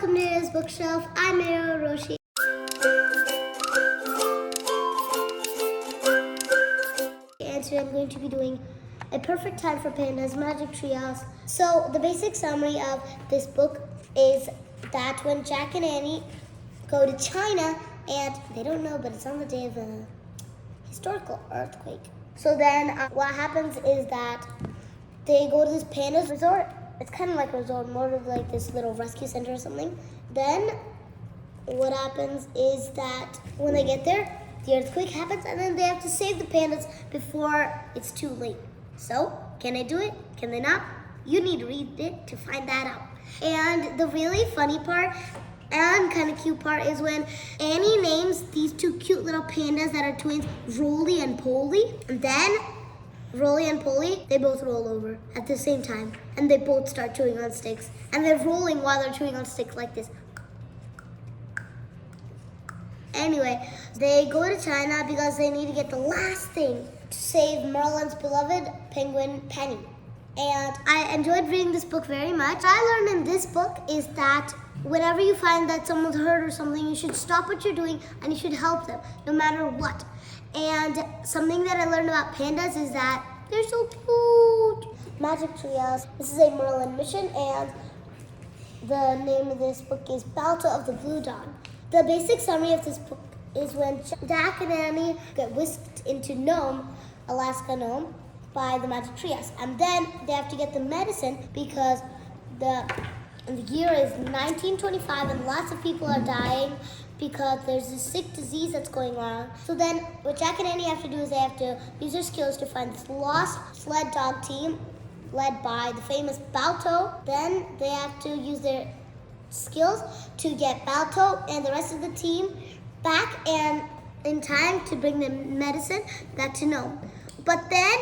welcome to his bookshelf. I'm Miro Roshi. And today I'm going to be doing A Perfect Time for Pandas, Magic Treehouse. So the basic summary of this book is that when Jack and Annie go to China, and they don't know, but it's on the day of a historical earthquake. So then what happens is that they go to this Pandas resort. It's kind of like a resort, more of like this little rescue center or something. Then what happens is that when they get there, the earthquake happens, and then they have to save the pandas before it's too late. So, can they do it? Can they not? You need to read it to find that out. And the really funny part and kind of cute part is when Annie names these two cute little pandas that are twins, Rolly and Polly, and then Rolly and Polly, they both roll over at the same time, and they both start chewing on sticks, and they're rolling while they're chewing on sticks like this. Anyway, they go to China because they need to get the last thing to save Merlin's beloved penguin, Penny. And I enjoyed reading this book very much. What I learned in this book is that whenever you find that someone's hurt or something, you should stop what you're doing and you should help them, no matter what. And something that I learned about pandas is that they're so cute. Magic Treehouse. This is a Merlin mission, and the name of this book is Balto of the Blue Dawn. The basic summary of this book is when Jack and Annie get whisked into Nome, Alaska Nome, by the Magic Treehouse. And then they have to get the medicine because the year is 1925 and lots of people are dying because there's this sick disease that's going on. So then what Jack and Annie have to do is they have to use their skills to find this lost sled dog team led by the famous Balto. Then they have to use their skills to get Balto and the rest of the team back and in time to bring the medicine back to Nome. But then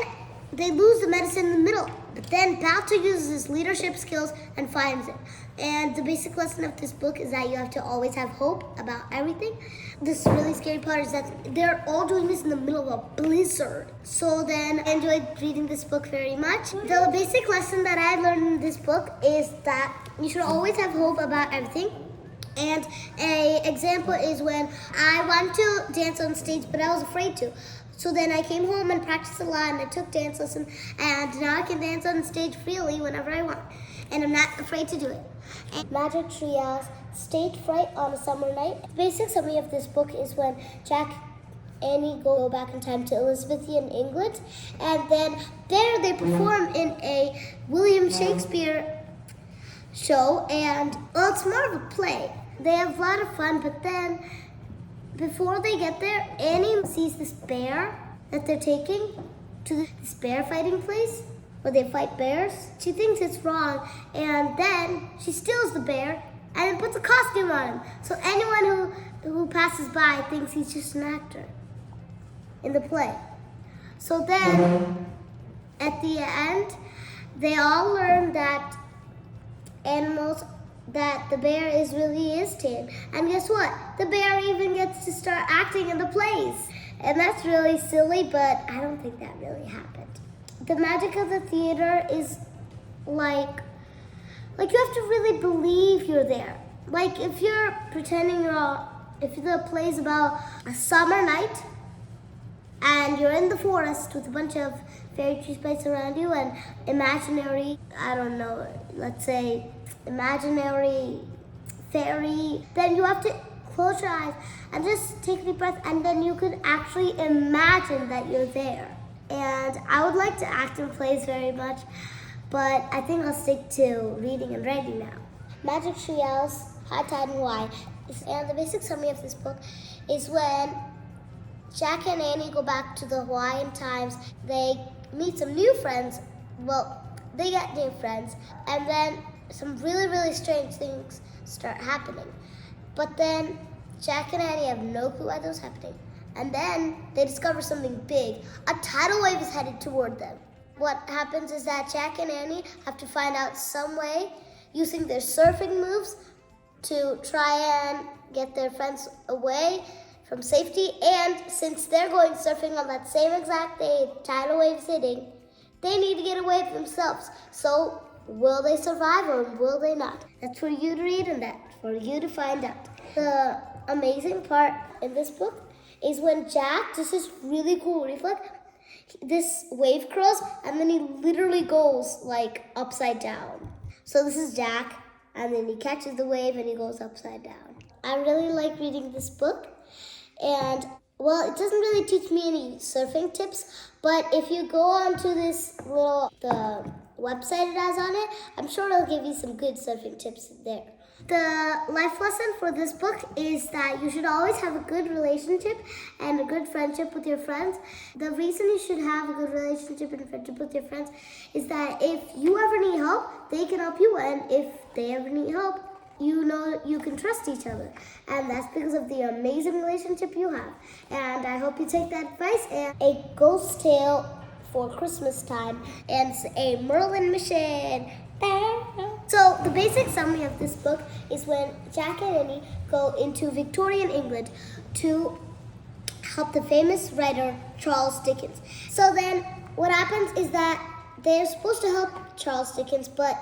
they lose the medicine in the middle. But then Balto uses his leadership skills and finds it. And the basic lesson of this book is that you have to always have hope about everything. This really scary part is that they're all doing this in the middle of a blizzard. So then I enjoyed reading this book very much. The basic lesson that I learned in this book is that you should always have hope about everything. And an example is when I wanted to dance on stage, but I was afraid to. So then I came home and practiced a lot, and I took dance lessons, and now I can dance on stage freely whenever I want. And I'm not afraid to do it. And Magic Treehouse, stage fright on a summer night. The basic summary of this book is when Jack and Annie go back in time to Elizabethan England, and then there they perform in a William Shakespeare show, and well, it's more of a play. They have a lot of fun, but then before they get there, Annie sees this bear that they're taking to this bear fighting place where they fight bears. She thinks it's wrong, and then she steals the bear and then puts a costume on him. So anyone who passes by thinks he's just an actor in the play. So then, at the end, they all learn that that the bear really is tame. And guess what? The bear even gets to start acting in the plays. And that's really silly, but I don't think that really happened. The magic of the theater is like you have to really believe you're there. Like if you're pretending if the play's about a summer night and you're in the forest with a bunch of fairy tree spikes around you and imaginary, let's say imaginary fairy, then you have to close your eyes and just take a deep breath, and then you could actually imagine that you're there. And I would like to act in plays very much, but I think I'll stick to reading and writing now. Magic Treehouse, High Tide and Why. And the basic summary of this book is when Jack and Annie go back to the Hawaiian times, they meet some new friends. Well, they get new friends, and then some really, really strange things start happening. But then Jack and Annie have no clue why those are happening. And then they discover something big. A tidal wave is headed toward them. What happens is that Jack and Annie have to find out some way, using their surfing moves, to try and get their friends away from safety. And since they're going surfing on that same exact day, tidal wave's hitting, they need to get away themselves. So Will they survive or will they not? That's for you to read and that's for you to find out. The amazing part in this book is when Jack, this is really cool reflex, this wave curls and then he literally goes like upside down. So this is Jack and then he catches the wave and he goes upside down. I really like reading this book and well, it doesn't really teach me any surfing tips, but if you go onto this the website it has on it, I'm sure it'll give you some good surfing tips there. The life lesson for this book is that you should always have a good relationship and a good friendship with your friends. The reason you should have a good relationship and friendship with your friends is that if you ever need help, they can help you, and if they ever need help, you know you can trust each other. And that's because of the amazing relationship you have. And I hope you take that advice. And a ghost tale for Christmas time and a Merlin mission. So the basic summary of this book is when Jack and Annie go into Victorian England to help the famous writer Charles Dickens. So then what happens is that they're supposed to help Charles Dickens, but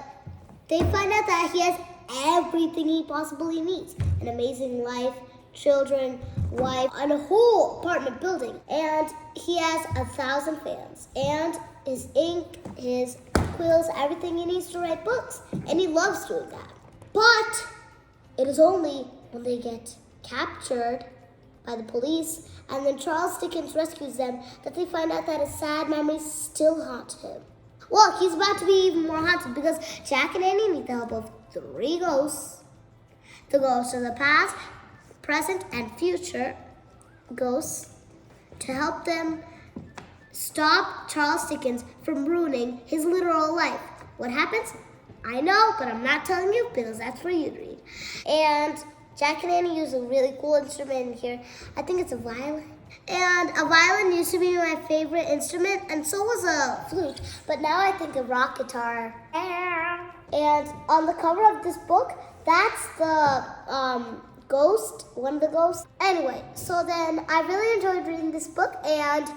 they find out that he has everything he possibly needs. An amazing life, children, wife, and a whole apartment building. And he has 1,000 fans. And his ink, his quills, everything he needs to write books. And he loves doing that. But it is only when they get captured by the police and then Charles Dickens rescues them that they find out that his sad memories still haunt him. Well, he's about to be even more haunted because Jack and Annie need the help of 3 ghosts. The ghosts of the past, present, and future ghosts to help them stop Charles Dickens from ruining his literal life. What happens? I know, but I'm not telling you because that's for you to read. And Jack and Annie use a really cool instrument in here. I think it's a violin. And a violin used to be my favorite instrument, and so was a flute. But now I think a rock guitar. And on the cover of this book, that's the ghost, one of the ghosts. Anyway, so then I really enjoyed reading this book, and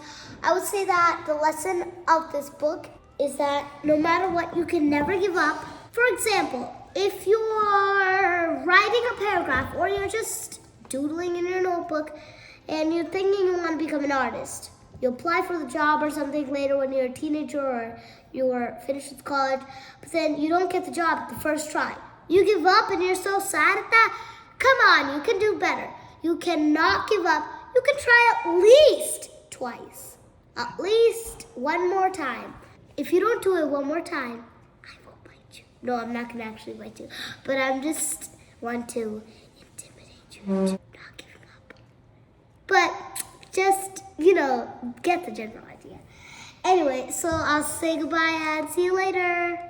I would say that the lesson of this book is that no matter what, you can never give up. For example, if you're writing a paragraph or you're just doodling in your notebook and you're thinking you want to become an artist, you apply for the job or something later when you're a teenager or you're finished with college, but then you don't get the job at the first try. You give up and you're so sad at that. Come on, you can do better. You cannot give up. You can try at least twice. At least one more time. If you don't do it one more time, I will bite you. No, I'm not going to actually bite you. But I'm just want to intimidate you into not giving up. But just, get the general idea. Anyway, so I'll say goodbye and see you later.